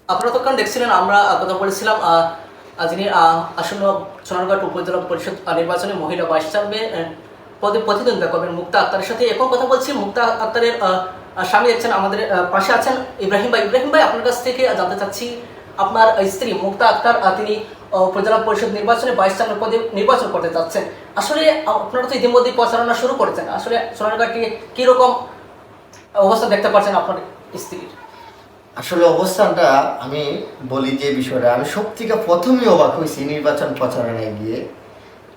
আপনারা তখন দেখছিলেন আমরা কথা বলেছিলাম যিনি আসন্ন সোনারঘাট উপজেলা পরিষদ নির্বাচনে মহিলা ভাইস চেয়ারম্যান পদে প্রতিদ্বন্দ্বিতা করবেন মুক্তা আক্তারের সাথে। এখন কথা বলছি মুক্তা আক্তারের স্বামী দেখছেন আমাদের পাশে আছেন ইব্রাহিম ভাই। ইব্রাহিম ভাই, আপনার কাছ থেকে জানতে চাচ্ছি, আপনার স্ত্রী মুক্তা আক্তার তিনি উপজেলা পরিষদ নির্বাচনে ভাইস চেয়ারম্যান পদে নির্বাচন করতে চাচ্ছেন। আসলে আপনারা তো ইতিমধ্যে প্রচারণা শুরু করেছেন, আসলে সোনারঘাটে কীরকম অবস্থা দেখতে পাচ্ছেন আপনার স্ত্রীর? আসলে অবস্থানটা আমি বলি যে বিষয়টা আমি সব থেকে প্রথমেই অবাক হয়েছি নির্বাচন প্রচারণায় গিয়ে।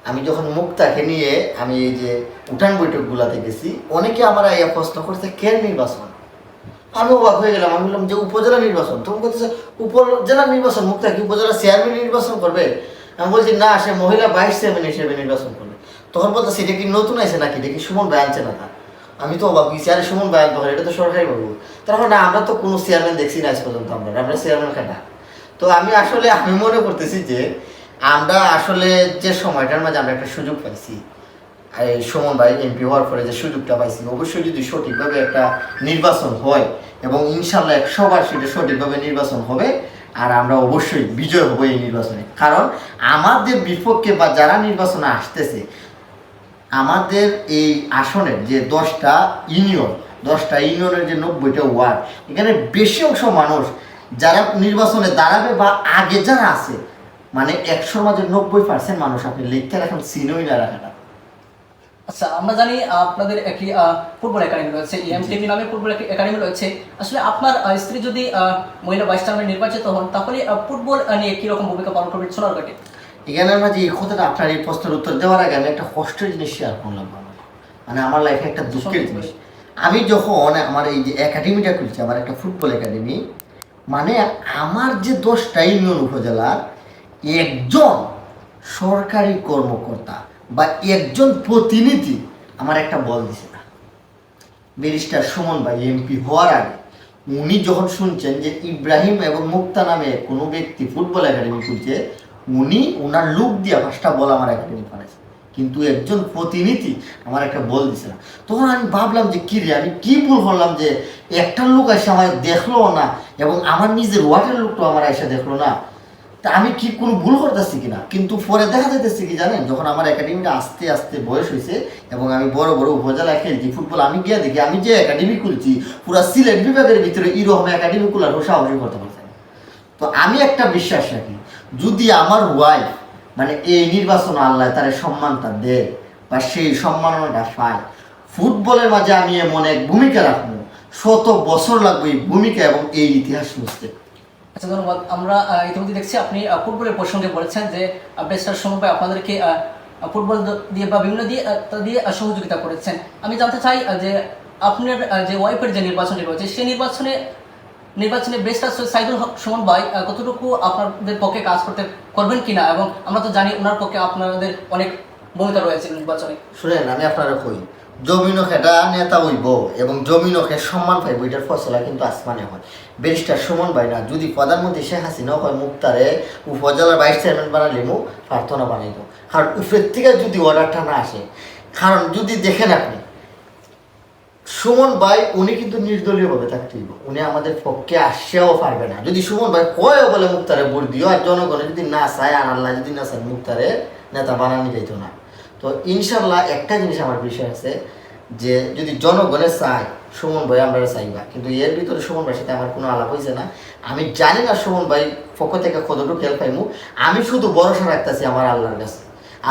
আমি যখন মুক্তাকে নিয়ে আমি এই যে উঠান বৈঠকগুলাতে গেছি, অনেকে আমার এই প্রশ্ন করছে কেন নির্বাচন। আমি অবাক হয়ে গেলাম। আমি বললাম যে উপজেলা নির্বাচন, তুমি বলতেছে উপজেলা নির্বাচন, মুক্তা কি উপজেলা চেয়ারম্যান নির্বাচন করবে? আমি বলছি না, সে মহিলা ভাইস চেয়ারম্যান হিসেবে নির্বাচন করবে। তখন বলতেছে এটা কি নতুন আছে নাকি, এটা কি সুমন ভাই আনছে না? আমি তো অবাক হয়েছি, আরে সুমন ভাই আনতে হয়, এটা তো সরকারি বাবু। তারপর না, আমরা তো কোনো চেয়ারম্যান দেখছি না আজ পর্যন্ত, আমরা চেয়ারম্যান কাটা। তো আমি মনে করতেছি যে আমরা আসলে যে সময়টার মাঝে আমরা একটা সুযোগ পাইছি, এই সুমন ভাই এমপি হওয়ার পরে যে সুযোগটা পাইছি, অবশ্যই যদি সঠিকভাবে একটা নির্বাচন হয় এবং ইনশাল্লাহ 100বার সেটা সঠিকভাবে নির্বাচন হবে, আর আমরা অবশ্যই বিজয় হবো এই নির্বাচনে। কারণ আমাদের বিপক্ষে বা যারা নির্বাচনে আসতেছে, আমাদের এই আসনের যে 10টা ইউনিয়নের যে 90টা ওয়ার্ড, এখানে বেশি অংশ মানুষ যারা নির্বাচনে দাঁড়াবে বা আগে যারা আছে, মানে 100-র মাঝে 90% মানুষ আপনি লিখতে রাখেন চিনই না রাখাটা। আচ্ছা, আমরা জানি আপনাদের একটি ফুটবল একাডেমি রয়েছে, EMTV নামে ফুটবল একাডেমি রয়েছে। আসলে আপনার স্ত্রী যদি মহিলা ভাইস চেয়ারম্যান নির্বাচিত হন, তাহলে ফুটবল নিয়ে কিরকম ভূমিকা পালন করবে সোনারঘাটে? এখানের মাঝে এই কথাটা, আপনার এই প্রশ্নের উত্তর দেওয়ার আগে আমি একটা কষ্টের জিনিস শেয়ার করলাম। মানে আমার লাইফে একটা দুঃখের জিনিস, আমি যখন আমার এই যে একাডেমিটা খুলছি, আমার একটা ফুটবল একাডেমি, মানে আমার যে 10টা ইউনিয়ন উপজেলার একজন সরকারি কর্মকর্তা বা একজন প্রতিনিধি আমার একটা বল দিছে না। ব্যারিস্টার সুমন ভাই এমপি হওয়ার আগে উনি যখন শুনছেন যে ইব্রাহিম এবং মুক্তা নামে কোনো ব্যক্তি ফুটবল একাডেমি খুলছে, উনি ওনার লোক দিয়ে 5টা বল আমার একাডেমি বানাইছে, কিন্তু একজন প্রতিনিধি আমার একটা বল দিছে না। তখন আমি ভাবলাম যে কি রে, আমি কি ভুল করলাম যে একটা লোক এসে আমার দেখলো না, এবং আমার নিজের ওয়ার্ডের লোকটা আমার এসে দেখলো না। তা আমি কি কোনো ভুল করতেছি কিনা। কিন্তু পরে দেখা যাইতেছে কি জানেন, যখন আমার একাডেমিটা আস্তে আস্তে বয়স হয়েছে এবং আমি বড় বড় উপজেলায় খেলছি ফুটবল, আমি গিয়ে দেখি আমি যে একাডেমি খুলছি পুরো সিলেট বিভাগের ভিতরে এরকম একাডেমি খোলার সাহসী করতে পারছি। তো আমি একটা বিশ্বাস রাখি, যদি আমার ওয়াইফ মানে এই নির্বাচন আল্লাহ তার সম্মানটা দেয় বা সেই সম্মাননাটা পায়, ফুটবলের মাঝে আমি এমন এক ভূমিকা রাখবো, 100 বছর লাগবে এই ভূমিকা এবং এই ইতিহাস বুঝতে। আচ্ছা, ধন্যবাদ। আমরা ইতিমধ্যে দেখছি আপনি ফুটবলের প্রসঙ্গে বলেছেন যে ব্যারিস্টার সুমন ভাই আপনাদেরকে ফুটবল দিয়ে বা বিভিন্ন দিয়ে সহযোগিতা করেছেন। আমি জানতে চাই যে আপনার যে ওয়াইফের যে নির্বাচনটি রয়েছে, সেই নির্বাচনে ব্যারিস্টার সাইদুল হক সুমন ভাই কতটুকু আপনাদের পক্ষে কাজ করবেন কিনা, এবং আমরা তো জানি ওনার পক্ষে আপনাদের অনেক ভূমিকা রয়েছে নির্বাচনে। শুনেন, আমি আপনারা কই, জমিনও খেটা নেতা হইব এবং জমিনও খে সম্মান পাইব, এটার ফসলা কিন্তু আসমানে হয়। ব্যারিস্টার সুমন ভাই না, যদি প্রধানমন্ত্রী শেখ হাসিনা হয় মুক্তারে উপজেলার ভাইস চেয়ারম্যান বানালে মু প্রার্থনা বানাইব। কারণ উপরের থেকে যদি অর্ডারটা না আসে, কারণ যদি দেখেন আপনি সুমন ভাই উনি কিন্তু নির্দলীয়ভাবে থাকতে হইব, উনি আমাদের পক্ষে আসছেও পারবে না। যদি সুমন ভাই কয় বলে মুক্তারে ভোট দিও, আর জনগণে যদি না চায়, আর আল্লাহ যদি না চায়, মুক্তারে নেতা বানানো যাইতো না। তো ইনশাল্লাহ একটা জিনিস আমার বিষয় আছে, যে যদি জনগণে চায় সুমন ভাই আমরা চাইবা, কিন্তু এর ভিতরে সুমন ভাইয়ের সাথে আমার কোনো আলাপ হয়েছে না। আমি জানি না সুমন ভাই পক্ষ থেকে কতটুকু হেল্প পাইমু। আমি শুধু ভরসা রাখতেছি আমার আল্লাহর কাছে।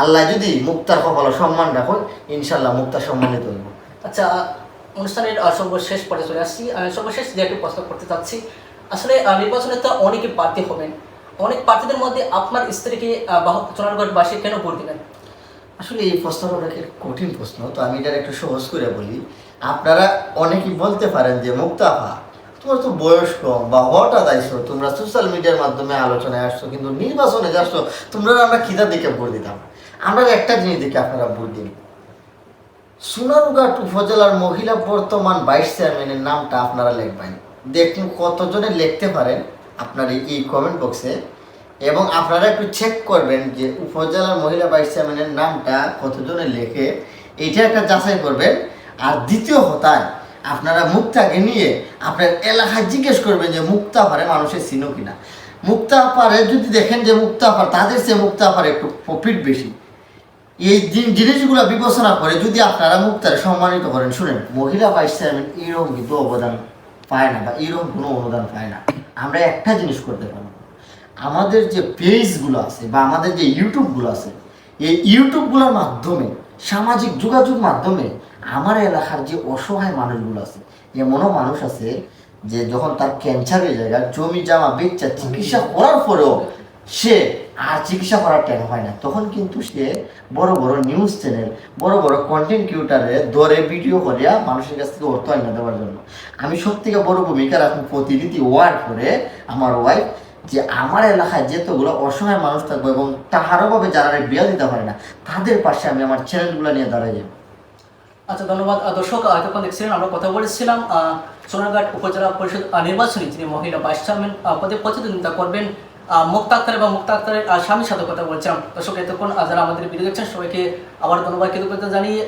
আল্লাহ যদি মুক্তার কপালে সম্মান রাখুন, ইনশাল্লাহ মুক্তা সম্মানিত হইব। আচ্ছা, অনুষ্ঠানের সর্বশেষ পর্যায়ে চলে আসছি। সর্বশেষ যে একটু প্রশ্ন করতে চাচ্ছি, আসলে নির্বাচনে তো অনেকে প্রার্থী হবেন, অনেক প্রার্থীদের মধ্যে আপনার স্ত্রীকে সোনারগড়বাসী কেন ভোট দিবেন? আসলে এই প্রশ্নটা অনেক কঠিন প্রশ্ন, তো আমি এটা একটু সহজ করে বলি। আপনারা অনেকেই বলতে পারেন যে মুক্তাফা, তোমার তো বয়স কম বা হঠাৎ আইসো, তোমরা সোশ্যাল মিডিয়ার মাধ্যমে আলোচনায় আসছো, কিন্তু নির্বাচনে যাচ্ছ, তোমরা আমরা খিদা দেখে ভোট দিতাম। আমরা একটা জিনিস দেখে আপনারা ভোট দিন, সোনারঘাট উপজেলার মহিলা বর্তমান ভাইস চেয়ারম্যানের নামটা আপনারা লিখবেন। দেখুন কতজনে লিখতে পারেন আপনার এই কমেন্ট বক্সে, এবং আপনারা একটু চেক করবেন যে উপজেলার মহিলা ভাইস চেয়ারম্যানের নামটা কতজনে লেখে, এইটা একটা যাচাই করবেন। আর দ্বিতীয় হতায় আপনারা মুক্তাকে নিয়ে আপনার এলাকায় জিজ্ঞেস করবেন যে মুক্তা পারে মানুষের চিনো কিনা। মুক্তা পারে যদি দেখেন যে মুক্তা পারে তাদের চেয়ে মুক্তা পারে একটু প্রফিট বেশি, এই জিনিসগুলো বিবেচনা করে যদি আপনারা মুক্তারে সম্মানিত করেন, শুনেন মহিলা ভাইস চেয়ারম্যান এইরকম কিন্তু অবদান পায় না বা এইরকম কোনো অনুদান পায় না। আমরা একটা জিনিস করতে পারবো, আমাদের যে পেজগুলো আছে বা আমাদের যে ইউটিউবগুলো আছে, এই ইউটিউবগুলোর মাধ্যমে সামাজিক যোগাযোগ মাধ্যমে আমার এলাকার যে অসহায় মানুষগুলো আছে, এমনও মানুষ আছে যে যখন তার ক্যান্সার হয়ে যায় জমি জামা বেচা চিকিৎসা করার পরেও সে আর চিকিৎসা করার টাকা হয় না, তখন কিন্তু সে বড় বড় নিউজ চ্যানেল বড় বড় কন্টেন্ট ক্রিয়েটারে দরে ভিডিও করিয়া মানুষের কাছ থেকে অর্থ আইনা দেওয়ার জন্য। আমি সত্যিকার বড় ভূমিকা রাখুন প্রতিনিধি ওয়ার্ড করে আমার ওয়াইফ যে আমার এলাকায় যেতগুলো অসহায় মানুষ থাকবো এবং তাহারও ভাবে যারা বিয়া দিতে পারে না তাদের পাশে আমি আমার চ্যানেলগুলো নিয়ে দাঁড়াই যাবো। আচ্ছা, ধন্যবাদ। দর্শক, এতক্ষণ দেখছিলেন আমরা কথা বলেছিলাম সোনারঘাট উপজেলা পরিষদ নির্বাচনী যিনি মহিলা ভাইস চেয়ারম্যান পদে প্রতিদ্বন্দ্বিতা করবেন মুক্তা আক্তার এবং মুক্তা আক্তারের স্বামীর সাথে কথা বলছিলাম। দর্শক, এতক্ষণ যারা আমাদের ভিডিও দেখছেন সবাইকে আবার ধন্যবাদ কৃতজ্ঞতা জানিয়ে